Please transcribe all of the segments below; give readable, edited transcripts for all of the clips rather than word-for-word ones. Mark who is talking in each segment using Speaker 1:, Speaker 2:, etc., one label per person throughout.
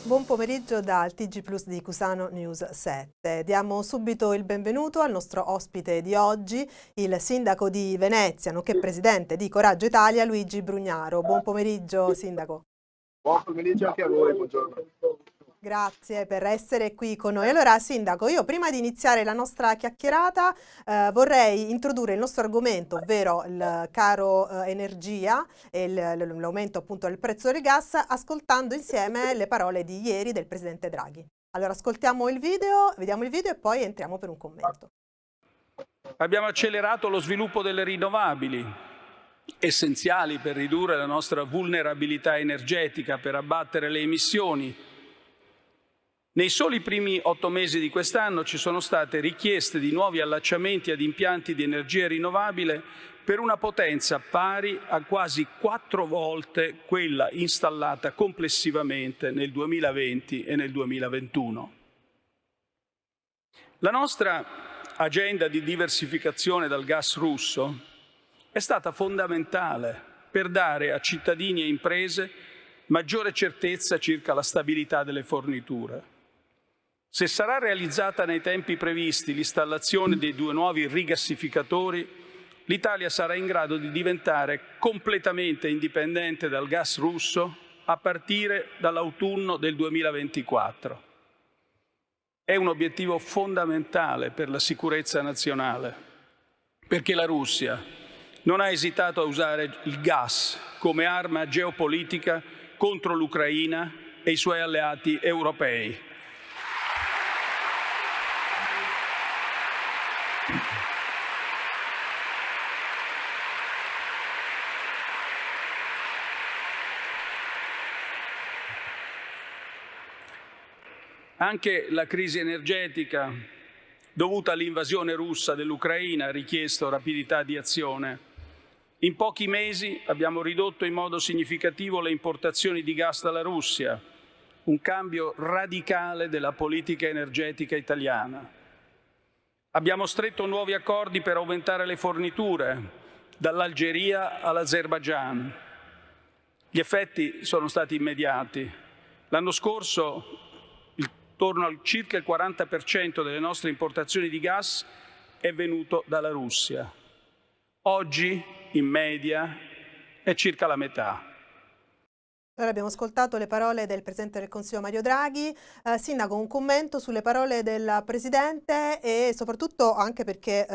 Speaker 1: Buon pomeriggio dal TG Plus di Cusano News 7. Diamo subito il benvenuto al nostro ospite di oggi, il sindaco di Venezia, nonché presidente di Coraggio Italia, Luigi Brugnaro. Buon pomeriggio, sindaco.
Speaker 2: Buon pomeriggio anche a voi, buongiorno.
Speaker 1: Grazie per essere qui con noi. Allora, sindaco, io prima di iniziare la nostra chiacchierata vorrei introdurre il nostro argomento, ovvero il caro energia e l'aumento appunto del prezzo del gas, ascoltando insieme le parole di ieri del presidente Draghi. Allora, ascoltiamo il video, vediamo il video e poi entriamo per un commento.
Speaker 3: Abbiamo accelerato lo sviluppo delle rinnovabili, essenziali per ridurre la nostra vulnerabilità energetica, per abbattere le emissioni. Nei soli primi 8 mesi di quest'anno ci sono state richieste di nuovi allacciamenti ad impianti di energia rinnovabile per una potenza pari a quasi 4 volte quella installata complessivamente nel 2020 e nel 2021. La nostra agenda di diversificazione dal gas russo è stata fondamentale per dare a cittadini e imprese maggiore certezza circa la stabilità delle forniture. Se sarà realizzata nei tempi previsti l'installazione dei 2 nuovi rigassificatori, l'Italia sarà in grado di diventare completamente indipendente dal gas russo a partire dall'autunno del 2024. È un obiettivo fondamentale per la sicurezza nazionale, perché la Russia non ha esitato a usare il gas come arma geopolitica contro l'Ucraina e i suoi alleati europei. Anche la crisi energetica dovuta all'invasione russa dell'Ucraina ha richiesto rapidità di azione. In pochi mesi abbiamo ridotto in modo significativo le importazioni di gas dalla Russia, un cambio radicale della politica energetica italiana. Abbiamo stretto nuovi accordi per aumentare le forniture, dall'Algeria all'Azerbaigian. Gli effetti sono stati immediati. L'anno scorso intorno al circa il 40% delle nostre importazioni di gas è venuto dalla Russia. Oggi, in media, è circa la metà.
Speaker 1: Allora abbiamo ascoltato le parole del Presidente del Consiglio Mario Draghi. Sindaco, un commento sulle parole del Presidente e soprattutto anche perché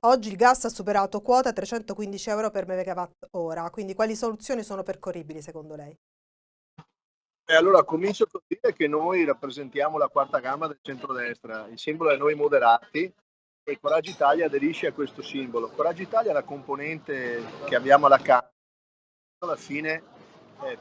Speaker 1: oggi il gas ha superato quota 315 euro per megawatt ora, quindi quali soluzioni sono percorribili secondo lei?
Speaker 2: Allora comincio col dire che noi rappresentiamo la quarta gamma del centrodestra, il simbolo è Noi Moderati e Coraggio Italia aderisce a questo simbolo. Coraggio Italia è la componente che abbiamo alla Camera alla fine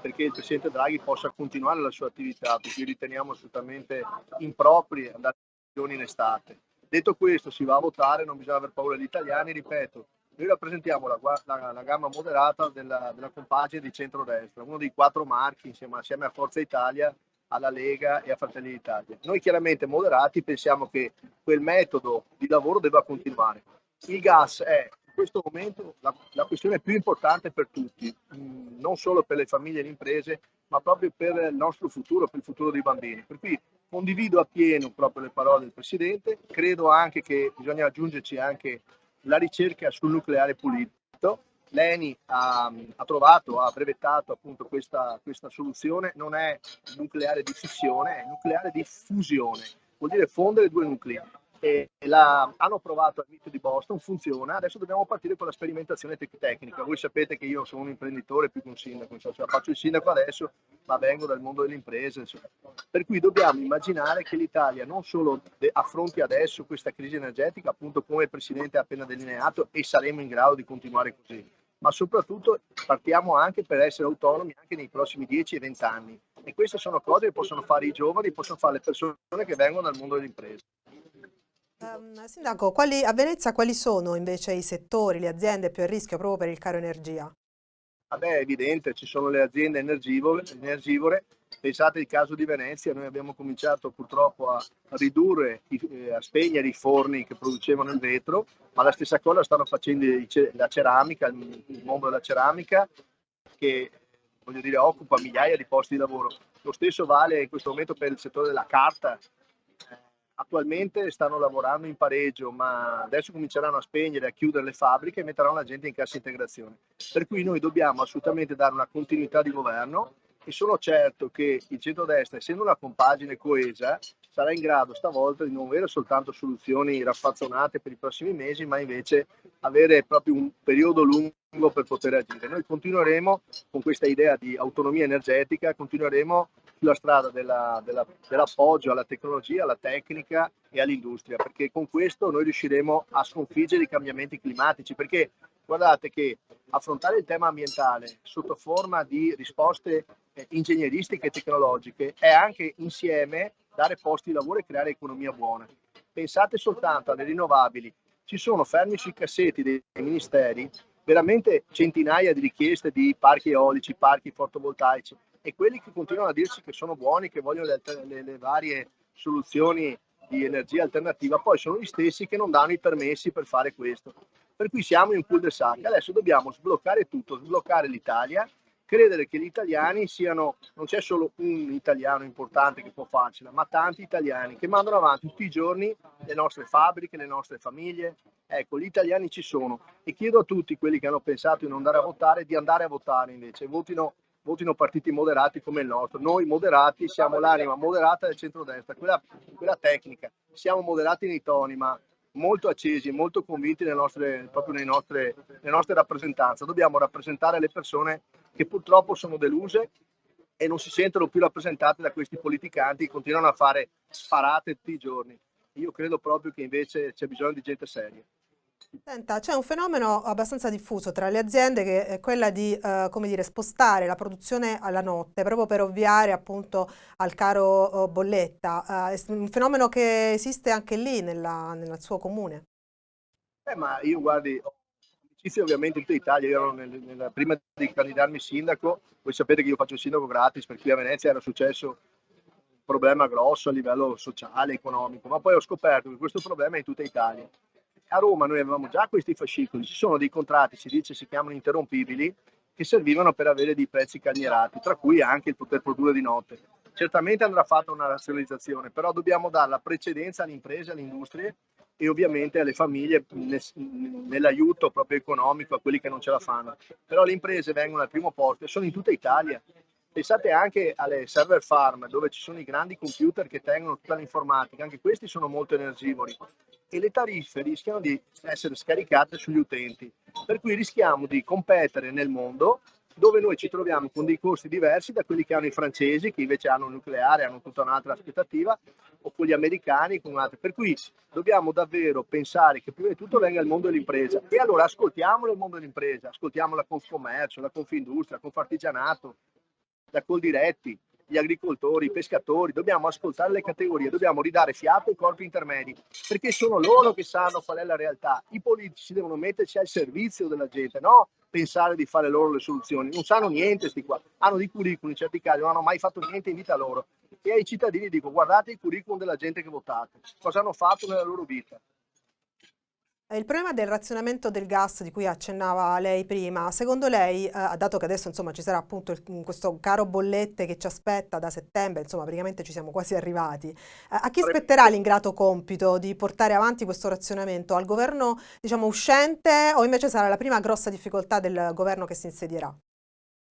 Speaker 2: perché il Presidente Draghi possa continuare la sua attività, perché riteniamo assolutamente impropri andare in estate. Detto questo, si va a votare, non bisogna aver paura degli italiani, ripeto, noi rappresentiamo la gamma moderata della compagine di centrodestra, uno dei 4 marchi assieme a Forza Italia, alla Lega e a Fratelli d'Italia. Noi chiaramente moderati pensiamo che quel metodo di lavoro debba continuare. Il gas è in questo momento la questione più importante per tutti, non solo per le famiglie e le imprese, ma proprio per il nostro futuro, per il futuro dei bambini. Per cui condivido appieno proprio le parole del Presidente, credo anche che bisogna aggiungerci anche la ricerca sul nucleare pulito. L'ENI ha brevettato appunto questa soluzione, non è nucleare di fissione, è nucleare di fusione, vuol dire fondere 2 nuclei. Hanno provato al MIT di Boston, funziona, adesso dobbiamo partire con la sperimentazione tecnica. Voi sapete che io sono un imprenditore più che un sindaco, cioè faccio il sindaco adesso, ma vengo dal mondo delle imprese, insomma. Per cui dobbiamo immaginare che l'Italia non solo affronti adesso questa crisi energetica, appunto come il Presidente ha appena delineato, e saremo in grado di continuare così, ma soprattutto partiamo anche per essere autonomi anche nei prossimi 10 e 20 anni. E queste sono cose che possono fare i giovani, possono fare le persone che vengono dal mondo delle imprese.
Speaker 1: Sindaco, a Venezia quali sono invece i settori, le aziende più a rischio proprio per il caro energia?
Speaker 2: Vabbè, è evidente, ci sono le aziende energivore. Pensate al caso di Venezia, noi abbiamo cominciato purtroppo a ridurre, a spegnere i forni che producevano il vetro, ma la stessa cosa stanno facendo la ceramica, il mondo della ceramica, che voglio dire occupa migliaia di posti di lavoro. Lo stesso vale in questo momento per il settore della carta. Attualmente stanno lavorando in pareggio, ma adesso cominceranno a spegnere, a chiudere le fabbriche e metteranno la gente in cassa integrazione. Per cui noi dobbiamo assolutamente dare una continuità di governo e sono certo che il centrodestra, essendo una compagine coesa, sarà in grado stavolta di non avere soltanto soluzioni raffazzonate per i prossimi mesi, ma invece avere proprio un periodo lungo per poter agire. Noi continueremo con questa idea di autonomia energetica, continueremo sulla strada dell'appoggio alla tecnologia, alla tecnica e all'industria, perché con questo noi riusciremo a sconfiggere i cambiamenti climatici, perché guardate che affrontare il tema ambientale sotto forma di risposte ingegneristiche e tecnologiche è anche insieme dare posti di lavoro e creare economia buona. Pensate soltanto alle rinnovabili, ci sono fermi sui cassetti dei ministeri veramente centinaia di richieste di parchi eolici, parchi fotovoltaici, e quelli che continuano a dirci che sono buoni, che vogliono le varie soluzioni di energia alternativa, poi sono gli stessi che non danno i permessi per fare questo. Per cui siamo in un cul-de-sac. Adesso dobbiamo sbloccare tutto, sbloccare l'Italia, credere che gli italiani siano, non c'è solo un italiano importante che può farcela, ma tanti italiani che mandano avanti tutti i giorni le nostre fabbriche, le nostre famiglie. Ecco, gli italiani ci sono e chiedo a tutti quelli che hanno pensato di non andare a votare di andare a votare invece, votino partiti moderati come il nostro. Noi moderati siamo l'anima moderata del centrodestra, quella tecnica. Siamo moderati nei toni, ma molto accesi, molto convinti proprio nelle nostre rappresentanze. Dobbiamo rappresentare le persone che purtroppo sono deluse e non si sentono più rappresentate da questi politicanti che continuano a fare sparate tutti i giorni. Io credo proprio che invece c'è bisogno di gente seria.
Speaker 1: Senta, c'è un fenomeno abbastanza diffuso tra le aziende che è quella di, come dire, spostare la produzione alla notte proprio per ovviare appunto al caro bolletta. È un fenomeno che esiste anche lì nel suo comune.
Speaker 2: Ma io guardi, ho amicizie ovviamente in tutta Italia, io ero prima di candidarmi sindaco, voi sapete che io faccio il sindaco gratis, per qui a Venezia era successo un problema grosso a livello sociale, economico, ma poi ho scoperto che questo problema è in tutta Italia. A Roma noi avevamo già questi fascicoli, ci sono dei contratti, si chiamano interrompibili, che servivano per avere dei prezzi calmierati, tra cui anche il poter produrre di notte. Certamente andrà fatta una razionalizzazione, però dobbiamo dare la precedenza alle imprese, alle industrie e ovviamente alle famiglie nell'aiuto proprio economico a quelli che non ce la fanno. Però le imprese vengono al primo posto e sono in tutta Italia. Pensate anche alle server farm dove ci sono i grandi computer che tengono tutta l'informatica, anche questi sono molto energivori e le tariffe rischiano di essere scaricate sugli utenti, per cui rischiamo di competere nel mondo dove noi ci troviamo con dei costi diversi da quelli che hanno i francesi, che invece hanno il nucleare, hanno tutta un'altra aspettativa, o con gli americani, con un'altra. Per cui dobbiamo davvero pensare che prima di tutto venga il mondo dell'impresa e allora ascoltiamolo il mondo dell'impresa, ascoltiamo la Confcommercio, la Confindustria, la Confartigianato, la Coldiretti, gli agricoltori, i pescatori, dobbiamo ascoltare le categorie, dobbiamo ridare fiato ai corpi intermedi, perché sono loro che sanno qual è la realtà. I politici devono mettersi al servizio della gente, no pensare di fare loro le soluzioni. Non sanno niente sti qua, hanno dei curriculum in certi casi, non hanno mai fatto niente in vita loro. E ai cittadini dico, guardate il curriculum della gente che votate, cosa hanno fatto nella loro vita.
Speaker 1: Il problema del razionamento del gas di cui accennava lei prima, secondo lei, dato che adesso insomma ci sarà appunto questo caro bollette che ci aspetta da settembre, insomma praticamente ci siamo quasi arrivati, a chi spetterà l'ingrato compito di portare avanti questo razionamento? Al governo diciamo uscente o invece sarà la prima grossa difficoltà del governo che si insedierà?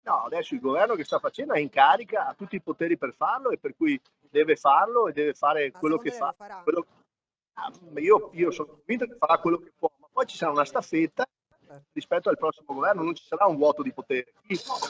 Speaker 2: No, adesso il governo che sta facendo è in carica, ha tutti i poteri per farlo e per cui deve farlo e deve fare
Speaker 1: Ma
Speaker 2: quello
Speaker 1: secondo
Speaker 2: che
Speaker 1: lei lo
Speaker 2: fa.
Speaker 1: farà?
Speaker 2: Io sono convinto che farà quello che può, ma poi ci sarà una staffetta rispetto al prossimo governo, non ci sarà un vuoto di potere.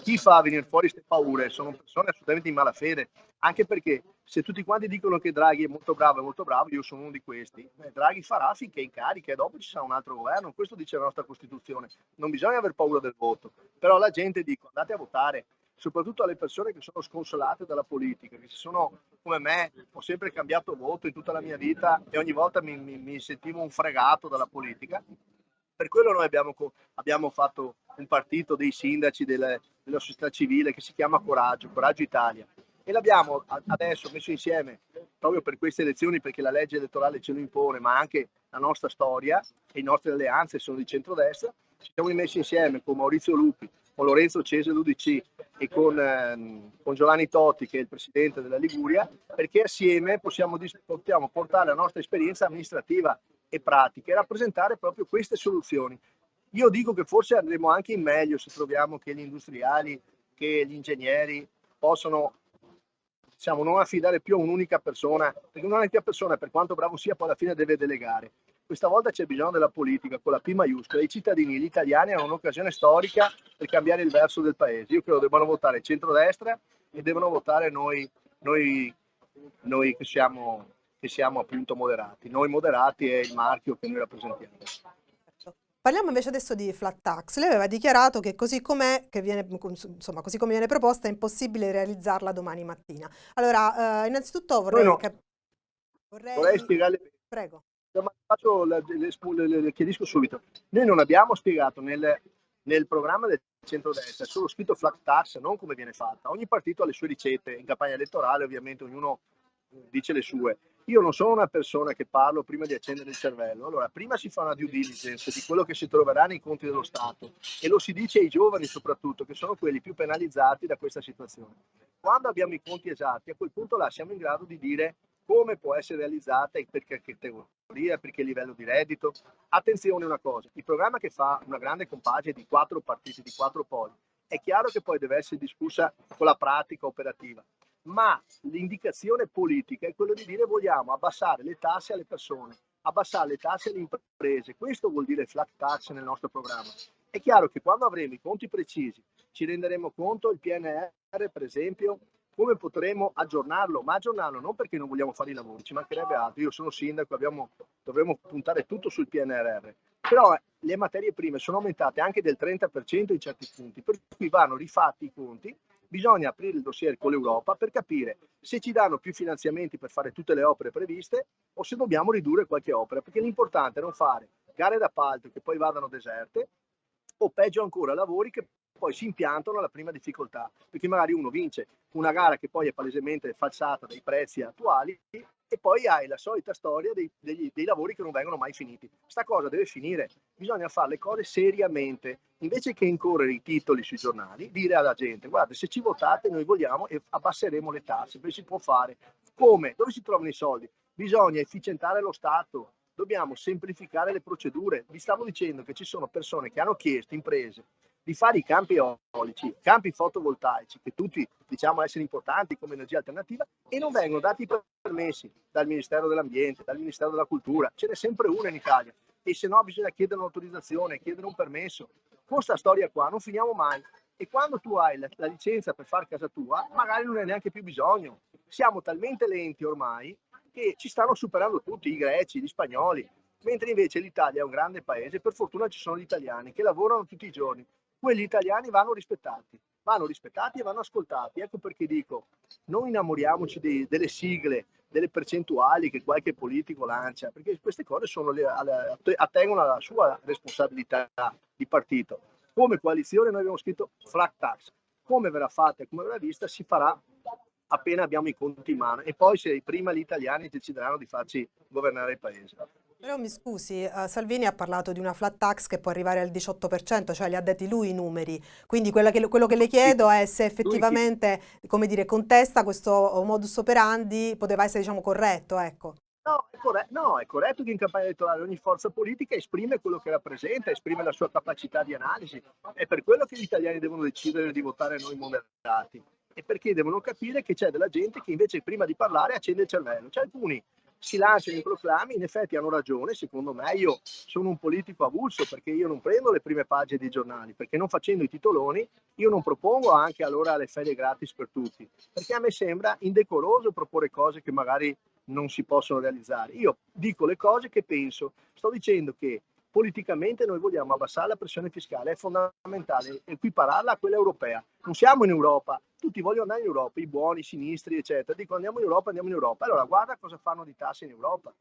Speaker 2: Chi fa venire fuori queste paure sono persone assolutamente in malafede, anche perché se tutti quanti dicono che Draghi è molto bravo, io sono uno di questi, Draghi farà finché è in carica e dopo ci sarà un altro governo, questo dice la nostra Costituzione, non bisogna aver paura del voto, però la gente dice andate a votare, soprattutto alle persone che sono sconsolate dalla politica, che sono come me, ho sempre cambiato voto in tutta la mia vita e ogni volta mi sentivo un fregato dalla politica. Per quello noi abbiamo fatto un partito dei sindaci della società civile che si chiama Coraggio Italia, e l'abbiamo adesso messo insieme proprio per queste elezioni, perché la legge elettorale ce lo impone, ma anche la nostra storia e le nostre alleanze sono di centrodestra. Ci siamo messi insieme con Maurizio Lupi Lorenzo Cese l'UDC e con Giovanni Totti, che è il presidente della Liguria, perché assieme possiamo portare la nostra esperienza amministrativa e pratica e rappresentare proprio queste soluzioni. Io dico che forse andremo anche in meglio se troviamo che gli industriali, che gli ingegneri possono, diciamo, non affidare più a un'unica persona, perché un'unica persona, per quanto bravo sia, poi alla fine deve delegare. Questa volta c'è bisogno della politica, con la P maiuscola. I cittadini, gli italiani hanno un'occasione storica per cambiare il verso del paese. Io credo debbano votare centrodestra e devono votare noi che siamo appunto moderati. Noi moderati è il marchio che noi rappresentiamo.
Speaker 1: Parliamo invece adesso di flat tax. Lei aveva dichiarato che così com'è, così come viene proposta, è impossibile realizzarla domani mattina. Allora, innanzitutto vorrei
Speaker 2: spiegare.
Speaker 1: Prego.
Speaker 2: Chiarisco subito. Noi non abbiamo spiegato nel programma del centrodestra, è solo scritto flat tax, non come viene fatta. Ogni partito ha le sue ricette, in campagna elettorale ovviamente ognuno dice le sue. Io non sono una persona che parlo prima di accendere il cervello. Allora, prima si fa una due diligence di quello che si troverà nei conti dello Stato e lo si dice ai giovani soprattutto, che sono quelli più penalizzati da questa situazione. Quando abbiamo i conti esatti, a quel punto là siamo in grado di dire come può essere realizzata e per che categoria, per che livello di reddito. Attenzione una cosa, il programma che fa una grande compagine di 4 partiti, di 4 poli, è chiaro che poi deve essere discussa con la pratica operativa, ma l'indicazione politica è quello di dire vogliamo abbassare le tasse alle persone, abbassare le tasse alle imprese. Questo vuol dire flat tax nel nostro programma. È chiaro che quando avremo i conti precisi ci renderemo conto, il PNR per esempio, come potremo aggiornarlo, ma aggiornarlo non perché non vogliamo fare i lavori, ci mancherebbe altro. Io sono sindaco, dovremmo puntare tutto sul PNRR, però le materie prime sono aumentate anche del 30% in certi punti, per cui vanno rifatti i conti. Bisogna aprire il dossier con l'Europa per capire se ci danno più finanziamenti per fare tutte le opere previste o se dobbiamo ridurre qualche opera, perché l'importante è non fare gare d'appalto che poi vadano deserte o peggio ancora lavori che poi si impiantano alla prima difficoltà, perché magari uno vince una gara che poi è palesemente falsata dai prezzi attuali e poi hai la solita storia dei lavori che non vengono mai finiti. Sta cosa deve finire, bisogna fare le cose seriamente, invece che incorrere i titoli sui giornali, dire alla gente guardate se ci votate noi vogliamo e abbasseremo le tasse, poi si può fare. Come? Dove si trovano i soldi? Bisogna efficientare lo Stato, dobbiamo semplificare le procedure. Vi stavo dicendo che ci sono persone che hanno chiesto, imprese, di fare i campi eolici, campi fotovoltaici, che tutti diciamo essere importanti come energia alternativa, e non vengono dati i permessi dal Ministero dell'Ambiente, dal Ministero della Cultura. Ce n'è sempre una in Italia e se no bisogna chiedere un'autorizzazione, chiedere un permesso. Con questa storia qua non finiamo mai. E quando tu hai la licenza per fare casa tua, magari non hai neanche più bisogno. Siamo talmente lenti ormai che ci stanno superando tutti, i greci, gli spagnoli, mentre invece l'Italia è un grande paese, per fortuna ci sono gli italiani che lavorano tutti i giorni. Quelli italiani vanno rispettati e vanno ascoltati. Ecco perché dico, non innamoriamoci delle sigle, delle percentuali che qualche politico lancia, perché queste cose attengono alla sua responsabilità di partito. Come coalizione noi abbiamo scritto flat tax, come verrà fatta e come verrà vista si farà appena abbiamo i conti in mano e poi se prima gli italiani decideranno di farci governare il paese.
Speaker 1: Però mi scusi, Salvini ha parlato di una flat tax che può arrivare al 18%, cioè li ha detti lui i numeri. Quindi quello che le chiedo è se effettivamente, come dire, contesta questo modus operandi, poteva essere, diciamo, corretto, ecco.
Speaker 2: No, è corretto che in campagna elettorale ogni forza politica esprime quello che rappresenta, esprime la sua capacità di analisi. È per quello che gli italiani devono decidere di votare noi moderati. E perché devono capire che c'è della gente che invece prima di parlare accende il cervello. C'è alcuni si lanciano i proclami, in effetti hanno ragione, secondo me. Io sono un politico avulso perché io non prendo le prime pagine dei giornali, perché non facendo i titoloni io non propongo anche allora le ferie gratis per tutti, perché a me sembra indecoroso proporre cose che magari non si possono realizzare. Io dico le cose che penso, sto dicendo che politicamente noi vogliamo abbassare la pressione fiscale, è fondamentale equipararla a quella europea. Non siamo in Europa, tutti vogliono andare in Europa, i buoni, i sinistri, eccetera. Dicono andiamo in Europa, andiamo in Europa. Allora guarda cosa fanno di tasse in Europa.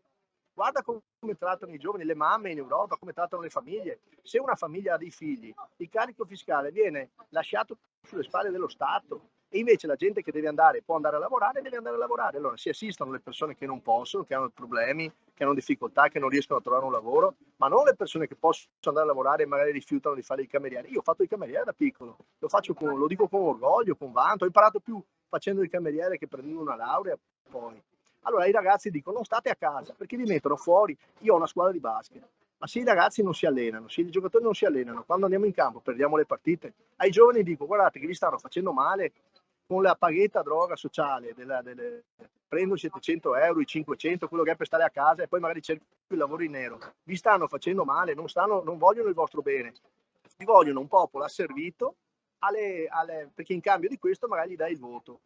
Speaker 2: Guarda come trattano i giovani, le mamme in Europa, come trattano le famiglie. Se una famiglia ha dei figli, il carico fiscale viene lasciato sulle spalle dello Stato. E invece la gente che deve andare, può andare a lavorare, deve andare a lavorare. Allora si assistono le persone che non possono, che hanno problemi, che hanno difficoltà, che non riescono a trovare un lavoro, ma non le persone che possono andare a lavorare e magari rifiutano di fare il cameriere. Io ho fatto il cameriere da piccolo, lo dico con orgoglio, con vanto, ho imparato più facendo il cameriere che prendendo una laurea poi. Allora i ragazzi dicono non state a casa perché vi mettono fuori. Io ho una squadra di basket, ma se i ragazzi non si allenano, se i giocatori non si allenano, quando andiamo in campo perdiamo le partite. Ai giovani dico guardate che vi stanno facendo male con la paghetta droga sociale, prendo 700 euro, i 500, quello che è per stare a casa e poi magari cerco il lavoro in nero. Vi stanno facendo male, non vogliono il vostro bene, vi vogliono un popolo asservito perché in cambio di questo magari gli dai il voto.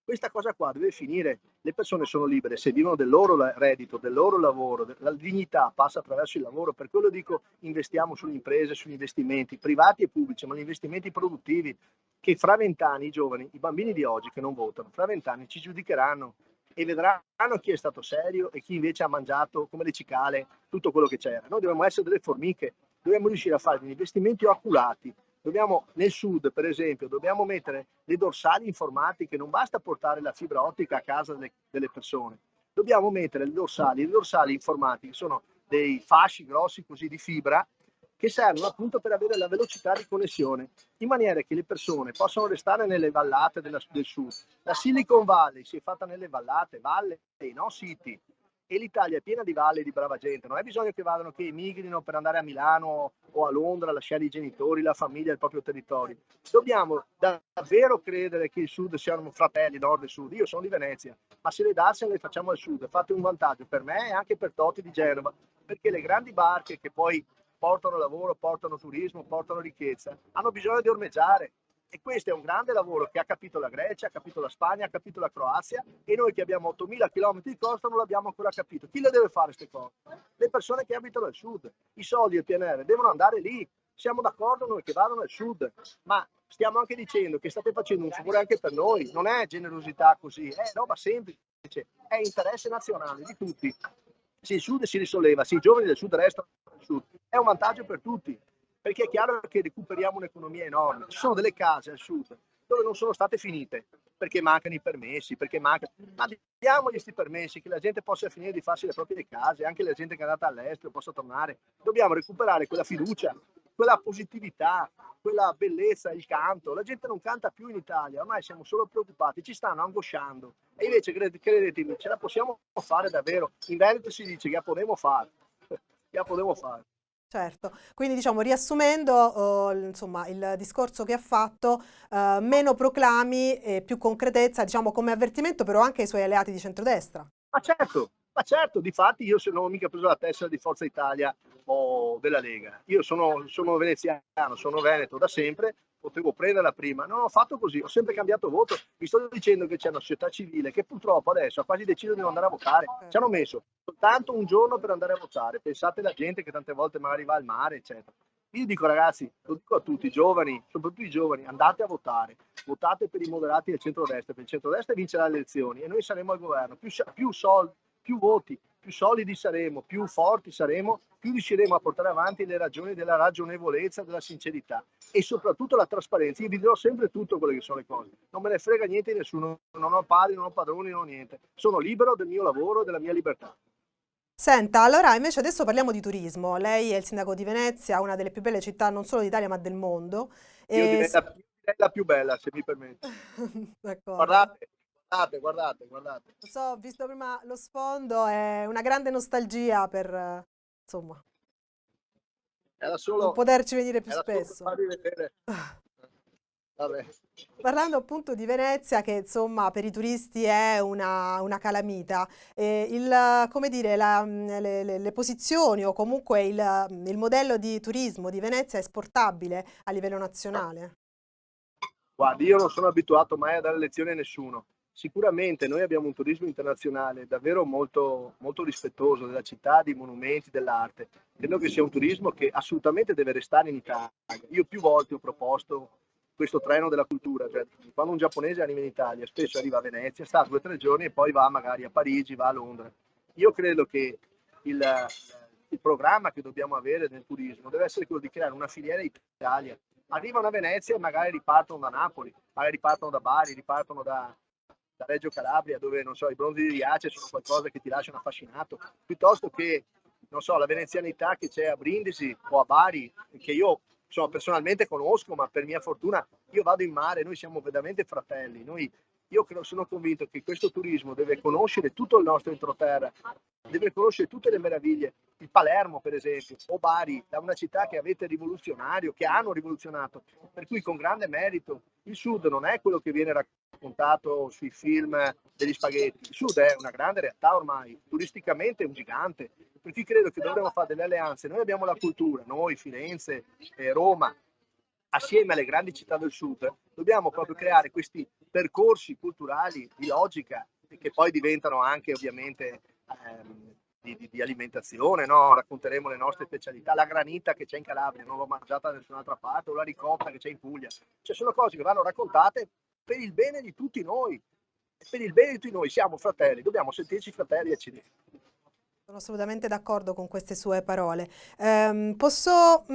Speaker 2: Questa cosa qua deve finire, le persone sono libere, se vivono del loro reddito, del loro lavoro, la dignità passa attraverso il lavoro, per quello dico investiamo sulle imprese, sugli investimenti privati e pubblici, ma gli investimenti produttivi che fra 20 anni i giovani, i bambini di oggi che non votano, fra 20 anni ci giudicheranno e vedranno chi è stato serio e chi invece ha mangiato come le cicale tutto quello che c'era. Noi dobbiamo essere delle formiche, dobbiamo riuscire a fare degli investimenti oculati. Nel sud, per esempio, dobbiamo mettere le dorsali informatiche, non basta portare la fibra ottica a casa delle persone, dobbiamo mettere le dorsali informatiche sono dei fasci grossi così di fibra che servono appunto per avere la velocità di connessione, in maniera che le persone possano restare nelle vallate del sud. La Silicon Valley si è fatta nelle vallate, no city, e l'Italia è piena di valli di brava gente, non è bisogno che emigrino per andare a Milano o a Londra a lasciare i genitori, la famiglia, il proprio territorio. Dobbiamo davvero credere che il sud siano fratelli, nord e sud. Io sono di Venezia, ma se le darsene le facciamo al sud, fate un vantaggio per me e anche per Toti di Genova, perché le grandi barche che poi portano lavoro, portano turismo, portano ricchezza, hanno bisogno di ormeggiare. E questo è un grande lavoro che ha capito la Grecia, ha capito la Spagna, ha capito la Croazia, e noi che abbiamo 8.000 km di costa non l'abbiamo ancora capito. Chi le deve fare queste cose? Le persone che abitano al sud. I soldi del PNR devono andare lì. Siamo d'accordo noi che vadano al sud, ma stiamo anche dicendo che state facendo un favore anche per noi. Non è generosità così, è roba semplice, è interesse nazionale di tutti. Se il sud si risolleva, se i giovani del sud restano al sud, è un vantaggio per tutti. Perché è chiaro che recuperiamo un'economia enorme. Ci sono delle case al sud dove non sono state finite, perché mancano i permessi, ma diamogli questi permessi, che la gente possa finire di farsi le proprie case, anche la gente che è andata all'estero possa tornare. Dobbiamo recuperare quella fiducia, quella positività, quella bellezza, il canto. La gente non canta più in Italia, ormai siamo solo preoccupati, ci stanno angosciando. E invece, credetemi, ce la possiamo fare davvero. In Veneto si dice che la podemo fare. Che la podemo fare.
Speaker 1: Certo, quindi diciamo riassumendo insomma il discorso che ha fatto, meno proclami e più concretezza, diciamo come avvertimento però anche ai suoi alleati di centrodestra.
Speaker 2: Ma certo, difatti io non ho mica preso la tessera di Forza Italia o della Lega, io sono veneziano, sono veneto da sempre, potevo prenderla prima, non ho fatto così, ho sempre cambiato voto. Vi sto dicendo che c'è una società civile che purtroppo adesso ha quasi deciso di non andare a votare, ci hanno messo soltanto un giorno per andare a votare, pensate alla gente che tante volte magari va al mare eccetera. Io dico ragazzi, lo dico a tutti i giovani, soprattutto i giovani, andate a votare, votate per i moderati del centrodestra, per il centrodestra vincerà le elezioni e noi saremo al governo, più soldi, più voti, più solidi saremo, più forti saremo, più riusciremo a portare avanti le ragioni della ragionevolezza, della sincerità e soprattutto la trasparenza. Io vi dirò sempre tutto quelle che sono le cose, non me ne frega niente di nessuno, non ho pari, non ho padroni, non ho niente, sono libero del mio lavoro, della mia libertà.
Speaker 1: Senta, allora invece adesso parliamo di turismo. Lei è il sindaco di Venezia, una delle più belle città non solo d'Italia ma del mondo.
Speaker 2: Io direi la più bella, se mi permette.
Speaker 1: D'accordo.
Speaker 2: Guardate.
Speaker 1: Lo so, ho visto prima lo sfondo, è una grande nostalgia per, insomma,
Speaker 2: era solo,
Speaker 1: non poterci venire più
Speaker 2: era
Speaker 1: spesso.
Speaker 2: Solo per farvi vedere. Vabbè.
Speaker 1: Parlando appunto di Venezia, che insomma per i turisti è una calamita, come dire, le posizioni o comunque il modello di turismo di Venezia è esportabile a livello nazionale?
Speaker 2: Guardi, io non sono abituato mai a dare lezioni a nessuno. Sicuramente noi abbiamo un turismo internazionale davvero molto, molto rispettoso della città, dei monumenti, dell'arte. Credo che sia un turismo che assolutamente deve restare in Italia. Io più volte ho proposto questo treno della cultura, cioè quando un giapponese arriva in Italia, spesso arriva a Venezia, sta 2 o 3 giorni e poi va magari a Parigi, va a Londra. Io credo che il programma che dobbiamo avere nel turismo deve essere quello di creare una filiera Italia, arrivano a Venezia e magari ripartono da Napoli, magari ripartono da Bari, ripartono da Reggio Calabria, dove, non so, i bronzi di Riace sono qualcosa che ti lasciano affascinato, piuttosto che, non so, la venezianità che c'è a Brindisi o a Bari, che io personalmente conosco, ma per mia fortuna io vado in mare, noi siamo veramente fratelli. Io sono convinto che questo turismo deve conoscere tutto il nostro entroterra, deve conoscere tutte le meraviglie. Il Palermo, per esempio, o Bari, è una città che avete rivoluzionario, che hanno rivoluzionato, per cui con grande merito. Il Sud non è quello che viene raccontato sui film degli spaghetti, il Sud è una grande realtà ormai, turisticamente è un gigante, per cui credo che dovremmo fare delle alleanze. Noi abbiamo la cultura, noi, Firenze, Roma, assieme alle grandi città del Sud, dobbiamo proprio creare questi percorsi culturali di logica che poi diventano anche ovviamente di alimentazione, no? Racconteremo le nostre specialità, la granita che c'è in Calabria, non l'ho mangiata da nessun'altra parte, o la ricotta che c'è in Puglia. Cioè sono cose che vanno raccontate per il bene di tutti noi. Per il bene di tutti noi, siamo fratelli, dobbiamo sentirci fratelli e accidenti.
Speaker 1: Sono assolutamente d'accordo con queste sue parole. Posso,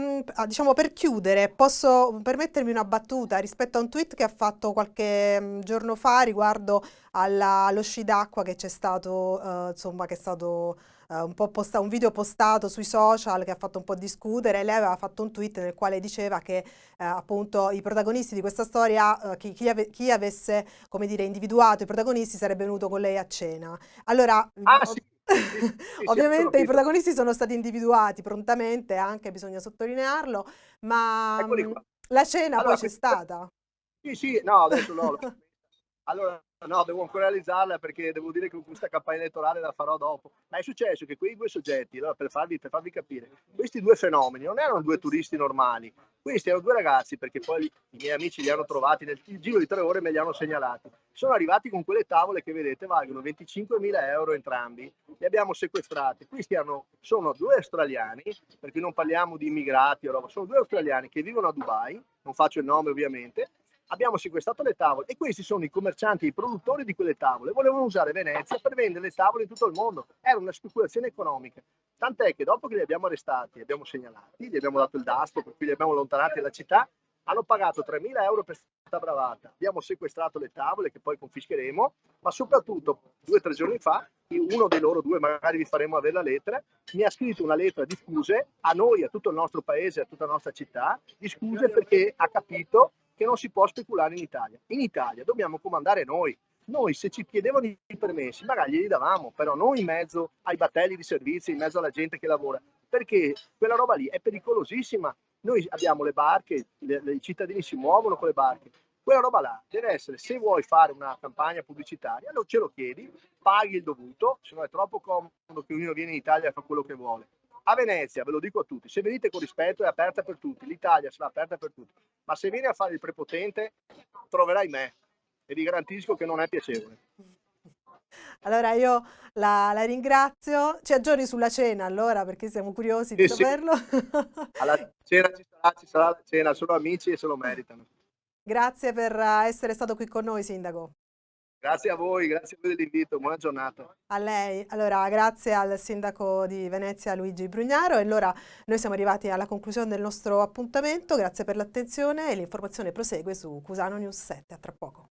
Speaker 1: diciamo per chiudere, posso permettermi una battuta rispetto a un tweet che ha fatto qualche giorno fa riguardo allo sci d'acqua che c'è stato, insomma, che è stato un po' un video postato sui social che ha fatto un po' discutere. Lei aveva fatto un tweet nel quale diceva che appunto i protagonisti di questa storia, chi avesse, come dire, individuato i protagonisti sarebbe venuto con lei a cena. Allora,
Speaker 2: Sì. Sì,
Speaker 1: ovviamente i protagonisti sono stati individuati prontamente, anche bisogna sottolinearlo, ma
Speaker 2: eccoli qua.
Speaker 1: la cena
Speaker 2: Allora,
Speaker 1: poi c'è stata.
Speaker 2: Sì, no, adesso no. Allora, no, devo ancora realizzarla perché devo dire che con questa campagna elettorale la farò dopo. Ma è successo che quei due soggetti, allora, per farvi capire, questi due fenomeni non erano due turisti normali, questi erano due ragazzi, perché poi i miei amici li hanno trovati nel giro di 3 ore, me li hanno segnalati. Sono arrivati con quelle tavole che vedete valgono 25.000 euro entrambi, li abbiamo sequestrati. Questi sono due australiani, perché non parliamo di immigrati o roba, sono due australiani che vivono a Dubai, non faccio il nome ovviamente. Abbiamo sequestrato le tavole e questi sono i commercianti, i produttori di quelle tavole. Volevano usare Venezia per vendere le tavole in tutto il mondo. Era una speculazione economica. Tant'è che dopo che li abbiamo arrestati, li abbiamo segnalati, gli abbiamo dato il dasto, per cui li abbiamo allontanati dalla città, hanno pagato 3.000 euro per questa bravata. Abbiamo sequestrato le tavole che poi confischeremo, ma soprattutto 2 o 3 giorni fa uno dei loro due, magari vi faremo avere la lettera, mi ha scritto una lettera di scuse a noi, a tutto il nostro paese, a tutta la nostra città, di scuse perché ha capito che non si può speculare in Italia. In Italia dobbiamo comandare noi. Noi se ci chiedevano i permessi, magari glieli davamo, però non in mezzo ai battelli di servizi, in mezzo alla gente che lavora, perché quella roba lì è pericolosissima. Noi abbiamo le barche, i cittadini si muovono con le barche. Quella roba là deve essere, se vuoi fare una campagna pubblicitaria, ce lo chiedi, paghi il dovuto, se no è troppo comodo che ognuno viene in Italia e fa quello che vuole. A Venezia, ve lo dico a tutti, se venite con rispetto è aperta per tutti, l'Italia sarà aperta per tutti, ma se vieni a fare il prepotente troverai me e vi garantisco che non è piacevole.
Speaker 1: Allora io la ringrazio, ci aggiorni sulla cena allora perché siamo curiosi di saperlo.
Speaker 2: Alla cena ci sarà la cena, sono amici e se lo meritano.
Speaker 1: Grazie per essere stato qui con noi, Sindaco.
Speaker 2: Grazie a voi dell'invito, buona giornata.
Speaker 1: A lei. Allora, grazie al Sindaco di Venezia Luigi Brugnaro. E allora noi siamo arrivati alla conclusione del nostro appuntamento, grazie per l'attenzione e l'informazione prosegue su Cusano News 7. A tra poco.